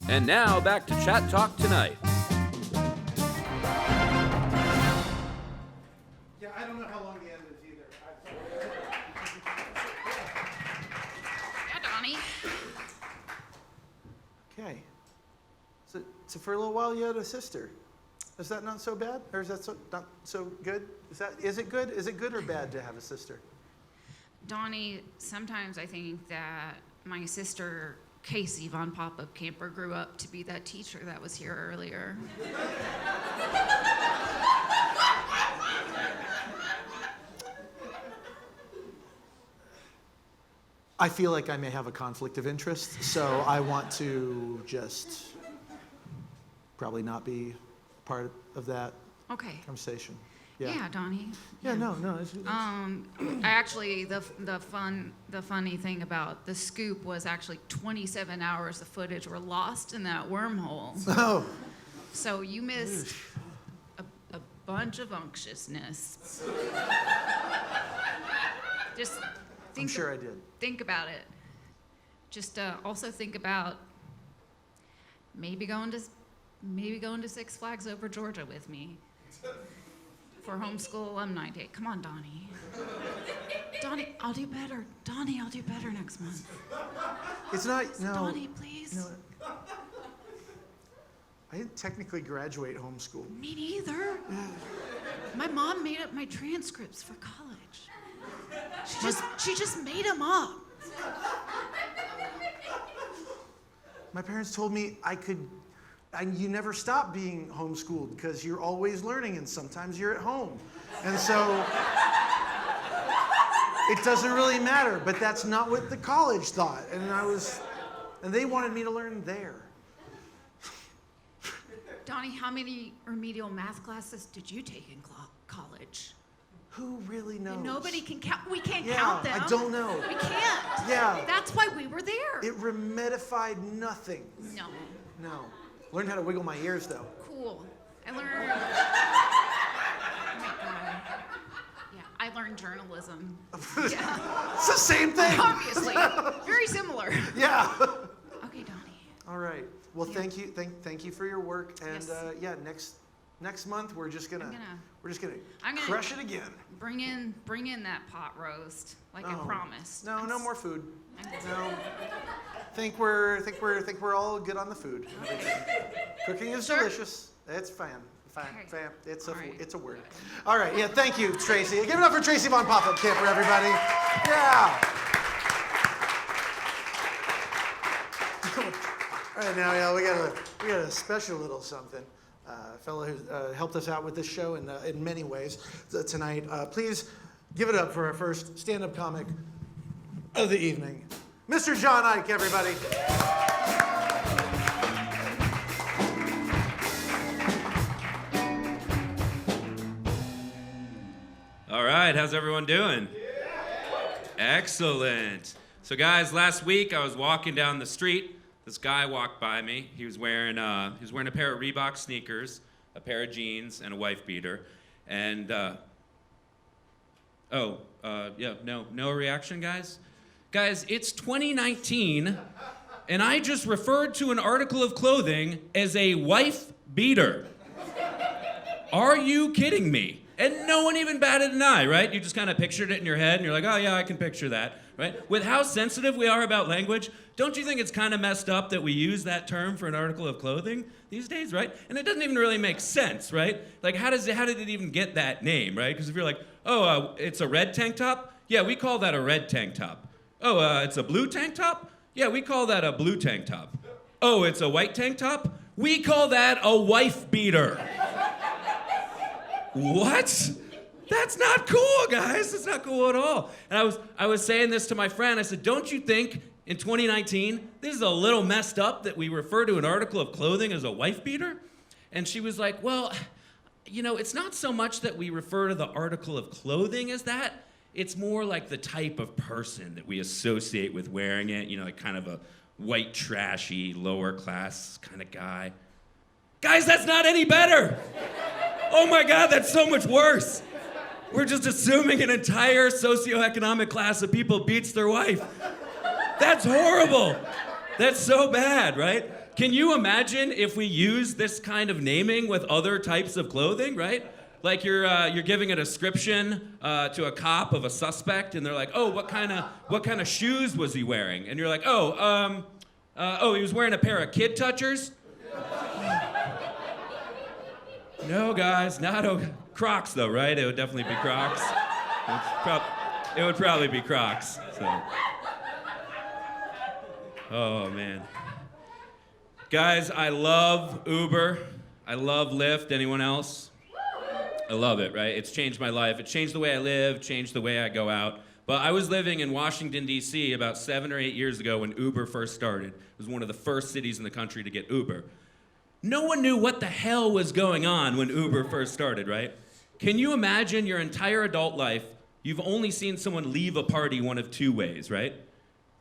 And now back to Chatt Talk Tonight. Yeah, I don't know how long the end is either. Yeah, Donnie. Okay. So for a little while you had a sister. Is that not so bad? Or is that not so good? Is it good? Is it good or bad to have a sister? Donnie, sometimes I think that my sister, Traceeee Von PopUp Camper, grew up to be that teacher that was here earlier. I feel like I may have a conflict of interest, so I want to just probably not be part of that Okay. conversation. Yeah, Donnie. Yeah, no. It's, Actually, the funny thing about the scoop was actually 27 hours of footage were lost in that wormhole. oh, So you missed a bunch of unctuousness. Just I'm sure I did. think about it. Just also think about maybe going to Six Flags Over Georgia with me for homeschool alumni day. Come on, Donnie. Donnie, I'll do better. Donnie, I'll do better next month. It's not, no. Donnie, please. No, I didn't technically graduate homeschool. Me neither. My mom made up my transcripts for college. She just made them up. My parents told me you never stop being homeschooled because you're always learning and sometimes you're at home. And so it doesn't really matter, but that's not what the college thought. And they wanted me to learn there. Donnie, how many remedial math classes did you take in college? Who really knows? And nobody can count. We can't Yeah, count them. I don't know. We can't. Yeah. That's why we were there. It remedified nothing. No. Learned how to wiggle my ears though. Cool. I learned. Oh my God. Yeah, I learned journalism. Yeah. It's the same thing. Obviously. Very similar. Yeah. Okay, Donnie. All right. Well, Yeah. thank you for your work. And Yes. next month we're just gonna I'm gonna crush it again. Bring in that pot roast, like I Oh. promised. No more food. I'm- No. Think we're all good on the food. Cooking is Sure. delicious. It's fine. Okay. It's All right. it's a word. All right. Yeah. Thank you, Traceeee. Give it up for Traceeee Von PopUp Camper, everybody. Yeah. All right, now, we got a special little something. A fellow who helped us out with this show in many ways tonight. Please give it up for our first stand-up comic of the evening, Mr. Jon Eick, everybody. All right, how's everyone doing? Excellent. So guys, last week I was walking down the street. This guy walked by me. He was wearing a pair of Reebok sneakers, a pair of jeans, and a wife beater. And no reaction, guys? Guys, it's 2019, and I just referred to an article of clothing as a wife beater. Are you kidding me? And no one even batted an eye, right? You just kind of pictured it in your head, and you're like, oh yeah, I can picture that, right? With how sensitive we are about language, don't you think it's kind of messed up that we use that term for an article of clothing these days, right? And it doesn't even really make sense, right? Like, how did it even get that name, right? Because if you're like, it's a red tank top? Yeah, we call that a red tank top. Oh, it's a blue tank top? Yeah, we call that a blue tank top. Oh, it's a white tank top? We call that a wife beater. What? That's not cool, guys. That's not cool at all. And I was saying this to my friend. I said, don't you think in 2019, this is a little messed up that we refer to an article of clothing as a wife beater? And she was like, well, it's not so much that we refer to the article of clothing as that. It's more like the type of person that we associate with wearing it, like kind of a white, trashy, lower class kind of guy. Guys, that's not any better. Oh my God, that's so much worse. We're just assuming an entire socioeconomic class of people beats their wife. That's horrible. That's so bad, right? Can you imagine if we use this kind of naming with other types of clothing, right? Like you're giving a description to a cop of a suspect, and they're like, "Oh, what kind of shoes was he wearing?" And you're like, "Oh, he was wearing a pair of kid touchers." No, guys, Crocs though, right? It would definitely be Crocs. It would probably be Crocs. So. Oh man, guys, I love Uber. I love Lyft. Anyone else? I love it, right? It's changed my life. It changed the way I live, changed the way I go out. But I was living in Washington, D.C. about 7 or 8 years ago when Uber first started. It was one of the first cities in the country to get Uber. No one knew what the hell was going on when Uber first started, right? Can you imagine your entire adult life, you've only seen someone leave a party one of two ways, right?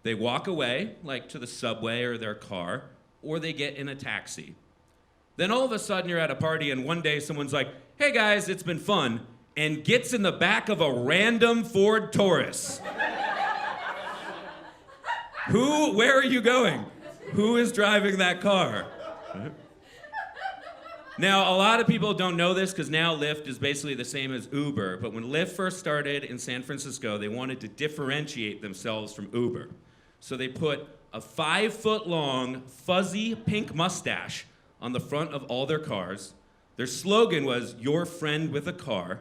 They walk away, like to the subway or their car, or they get in a taxi. Then all of a sudden you're at a party and one day someone's like, "Hey guys, it's been fun," and gets in the back of a random Ford Taurus. Where are you going? Who is driving that car? Now, a lot of people don't know this because now Lyft is basically the same as Uber, but when Lyft first started in San Francisco, they wanted to differentiate themselves from Uber. So they put a 5-foot-long, fuzzy pink mustache on the front of all their cars. Their slogan was, "Your friend with a car."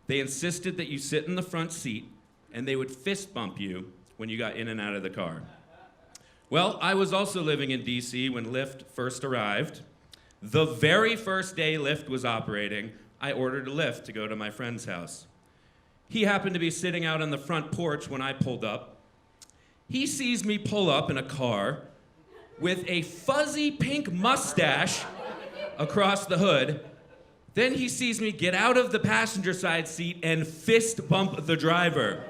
They insisted that you sit in the front seat, and they would fist bump you when you got in and out of the car. Well, I was also living in DC when Lyft first arrived. The very first day Lyft was operating, I ordered a Lyft to go to my friend's house. He happened to be sitting out on the front porch when I pulled up. He sees me pull up in a car with a fuzzy pink mustache across the hood. Then he sees me get out of the passenger side seat and fist bump the driver.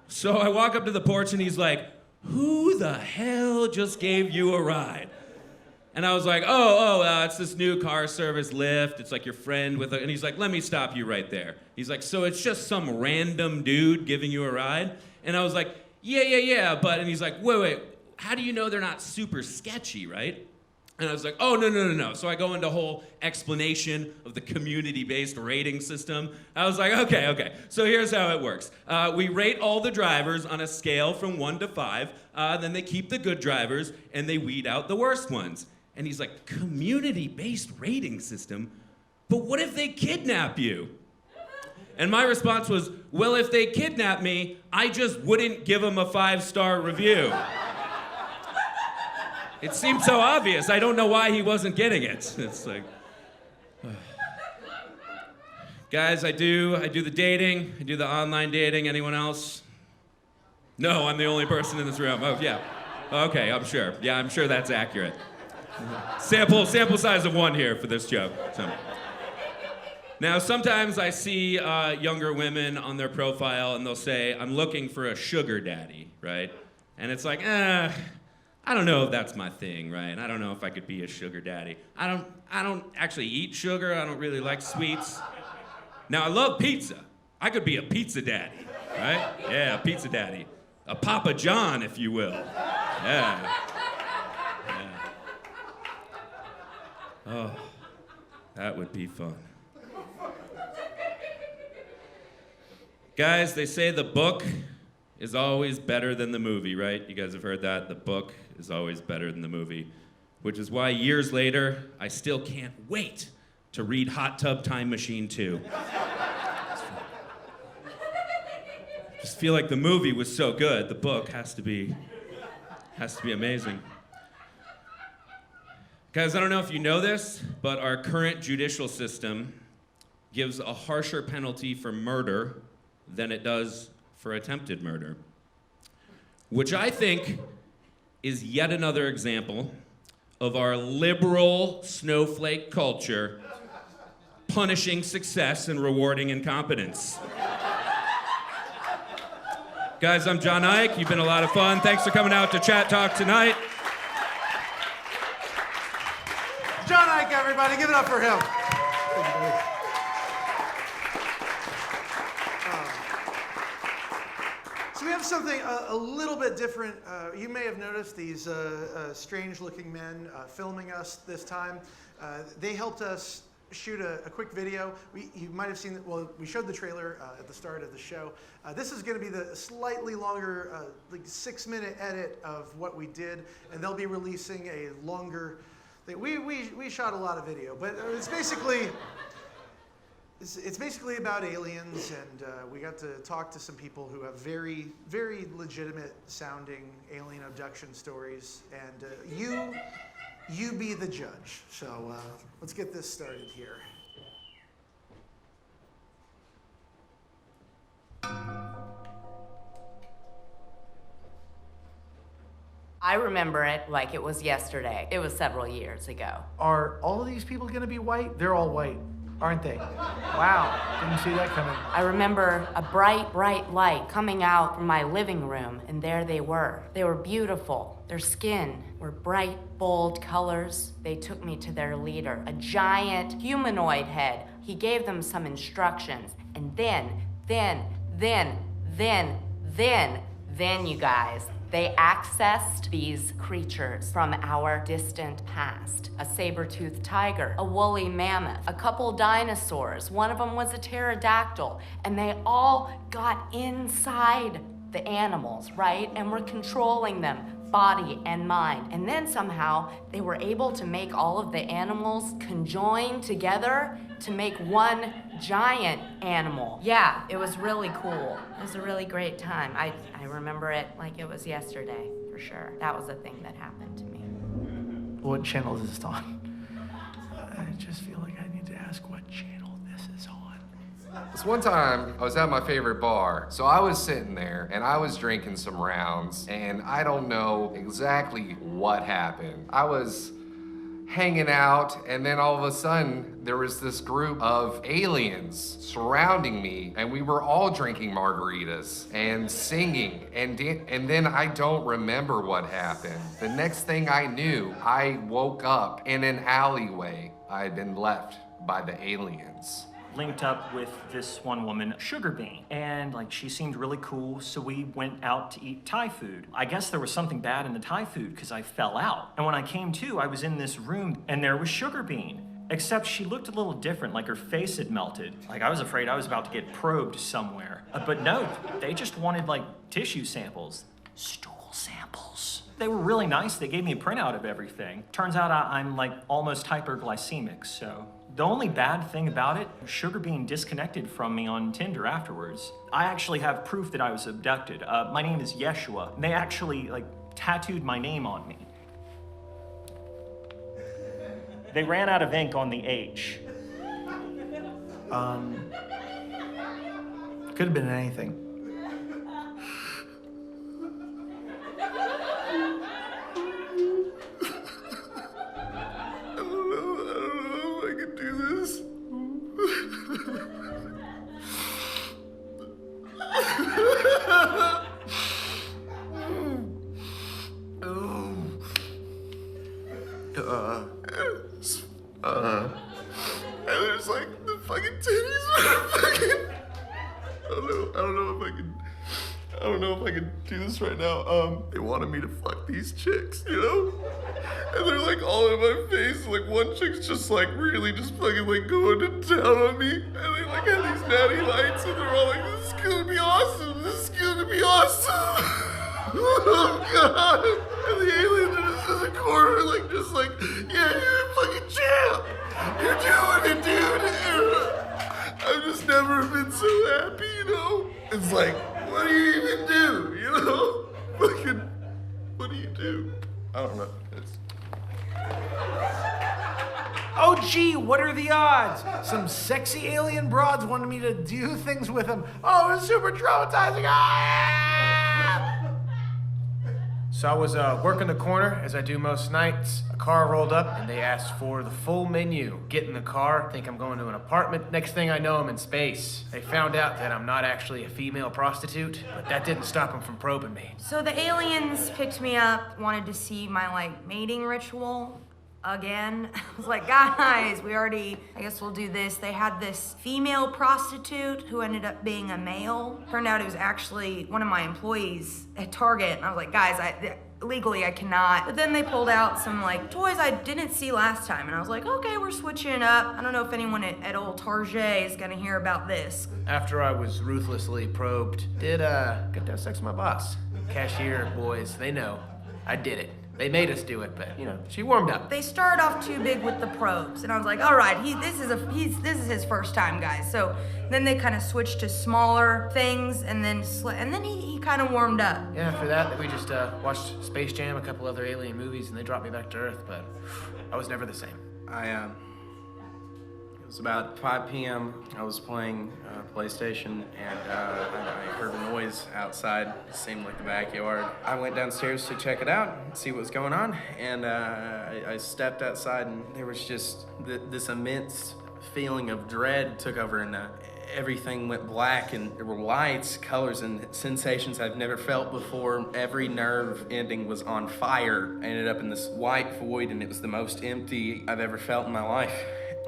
So I walk up to the porch and he's like, "Who the hell just gave you a ride?" And I was like, it's this new car service, Lyft. It's like your friend with a... And he's like, "Let me stop you right there." He's like, "So it's just some random dude giving you a ride?" And I was like, yeah, but... And he's like, wait, how do you know they're not super sketchy, right? And I was like, "Oh, no. So I go into a whole explanation of the community-based rating system. I was like, okay. So here's how it works. We rate all the drivers on a scale from 1 to 5. Then they keep the good drivers, and they weed out the worst ones. And he's like, "Community-based rating system? But what if they kidnap you?" And my response was, "Well, if they kidnap me, I just wouldn't give them a 5-star review." It seemed so obvious. I don't know why he wasn't getting it. It's like, guys, I do the dating. I do the online dating. Anyone else? No, I'm the only person in this room. Oh, yeah. Okay, I'm sure. Yeah, I'm sure that's accurate. Sample size of 1 here for this joke. So. Now, sometimes I see younger women on their profile, and they'll say, "I'm looking for a sugar daddy," right? And it's like, I don't know if that's my thing, right? I don't know if I could be a sugar daddy. I don't actually eat sugar. I don't really like sweets. Now, I love pizza. I could be a pizza daddy, right? Yeah, a pizza daddy. A Papa John, if you will. Yeah. Oh, that would be fun. Guys, they say the book is always better than the movie, right? You guys have heard that? The book is always better than the movie. Which is why years later, I still can't wait to read Hot Tub Time Machine 2. Just feel like the movie was so good, the book has to be amazing. Guys, I don't know if you know this, but our current judicial system gives a harsher penalty for murder than it does for attempted murder, which I think is yet another example of our liberal snowflake culture punishing success and rewarding incompetence. Guys, I'm Jon Eick. You've been a lot of fun. Thanks for coming out to Chatt Talk Tonight. Jon Eick, everybody, give it up for him. So So we have something a little bit different. You may have noticed these strange-looking men filming us this time. They helped us shoot a quick video. You might have seen, well, we showed the trailer at the start of the show. This is going to be the slightly longer, like 6-minute edit of what we did, and they'll be releasing a longer thing. We shot a lot of video, but it's basically about aliens, and we got to talk to some people who have very, very legitimate sounding alien abduction stories, and you be the judge. So let's get this started here. I remember it like it was yesterday. It was several years ago. Are all of these people going to be white? They're all white, aren't they? Wow, didn't see that coming. I remember a bright, bright light coming out from my living room, and there they were. They were beautiful. Their skin were bright, bold colors. They took me to their leader, a giant humanoid head. He gave them some instructions, and then, you guys, they accessed these creatures from our distant past. A saber-toothed tiger, a woolly mammoth, a couple dinosaurs. One of them was a pterodactyl, and they all got inside the animals, right? And were controlling them, body and mind. And then somehow they were able to make all of the animals conjoin together to make one giant animal. Yeah, it was really cool. It was a really great time. I remember it like it was yesterday, for sure. That was a thing that happened to me. What channel is this on? I just feel like I need to ask what channel this is on. This one time, I was at my favorite bar. So I was sitting there and I was drinking some rounds, and I don't know exactly what happened. I was hanging out, and then all of a sudden there was this group of aliens surrounding me, and we were all drinking margaritas and singing, and then I don't remember what happened. The next thing I knew, I woke up in an alleyway. I had been left by the aliens. Linked up with this one woman, Sugar Bean, and she seemed really cool, so we went out to eat Thai food. I guess there was something bad in the Thai food because I fell out. And when I came to, I was in this room and there was Sugar Bean. Except she looked a little different, like her face had melted. I was afraid I was about to get probed somewhere. But no, they just wanted tissue samples. Stool samples. They were really nice. They gave me a printout of everything. Turns out I'm almost hyperglycemic, so. The only bad thing about it, Sugar Bean disconnected from me on Tinder afterwards. I actually have proof that I was abducted. My name is Yeshua. And they actually tattooed my name on me. They ran out of ink on the H. Could have been anything. And there's the fucking titties. I don't know if I can do this right now. They wanted me to fuck these chicks, you know? And they're all in my face. One chick's just really just fucking going to town on me. And they have these natty lights, and they're all this is gonna be awesome. This is gonna be awesome. Oh god. And the aliens are just in the corner, yeah, you're a fucking champ. You're doing it, dude. I've just never been so happy, you know? It's what do you even do, you know? What do you do? I don't know. Oh gee, what are the odds? Some sexy alien broads wanted me to do things with them. Oh, it was super traumatizing. Ah! So I was working the corner, as I do most nights. A car rolled up, and they asked for the full menu. Get in the car, think I'm going to an apartment. Next thing I know, I'm in space. They found out that I'm not actually a female prostitute, but that didn't stop them from probing me. So the aliens picked me up, wanted to see my mating ritual. again. I was like, guys, I guess we'll do this. They had this female prostitute who ended up being a male. Turned out it was actually one of my employees at Target. And I was like, guys, legally I cannot. But then they pulled out some like toys I didn't see last time. And I was like, okay, we're switching it up. I don't know if anyone at old Target is gonna hear about this. After I was ruthlessly probed, got to have sex with my boss. Cashier boys, they know. I did it. They made us do it, but she warmed up. They started off too big with the probes, and I was like, all right, this is his first time, guys. So then they kind of switched to smaller things, and then he kind of warmed up. Yeah, after that, we just watched Space Jam, a couple other alien movies, and they dropped me back to Earth, but I was never the same. It was about 5 p.m. I was playing PlayStation, and I heard a noise outside. It seemed like the backyard. I went downstairs to check it out, see what was going on, and I stepped outside, and there was just this immense feeling of dread took over, and everything went black, and there were lights, colors, and sensations I've never felt before. Every nerve ending was on fire. I ended up in this white void, and it was the most empty I've ever felt in my life.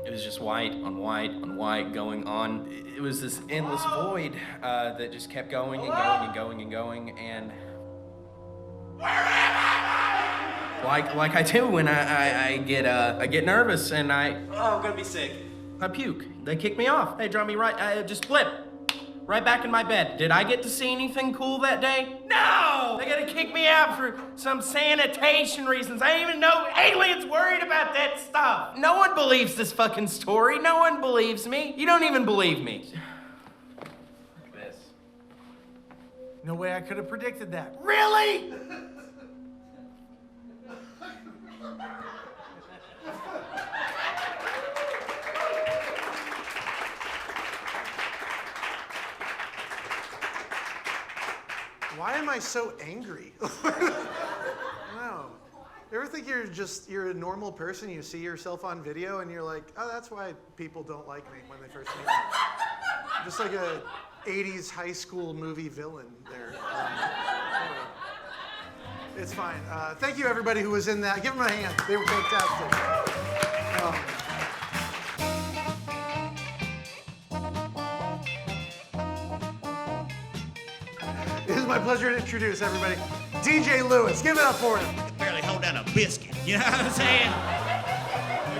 It was just white on white on white going on. It was this endless void that just kept going and going and going and going, and like I do when I get nervous and I'm gonna be sick. I puke. They kick me off. They drop me right, just flip. Right back in my bed. Did I get to see anything cool that day? No! They gotta kick me out for some sanitation reasons. I didn't even know aliens worried about that stuff. No one believes this fucking story. No one believes me. You don't even believe me. This. No way I could have predicted that. Really? Why am I so angry? Wow. You ever think you're a normal person, you see yourself on video and you're like, oh, that's why people don't like me when they first meet me. Just like a 80s high school movie villain there. Anyway. It's fine. Thank you everybody who was in that. Give them a hand. They were fantastic. It is my pleasure to introduce everybody, DJ Lewis. Give it up for him. Barely hold down a biscuit, you know what I'm saying?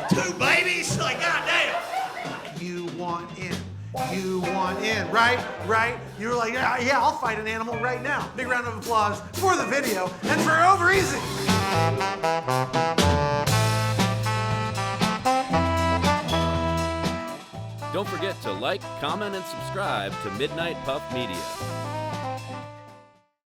2 babies, like goddamn. You want in. You want in, right? Right? You were like, yeah, I'll fight an animal right now. Big round of applause for the video and for Over Easy. Don't forget to like, comment, and subscribe to Midnight Puff Media.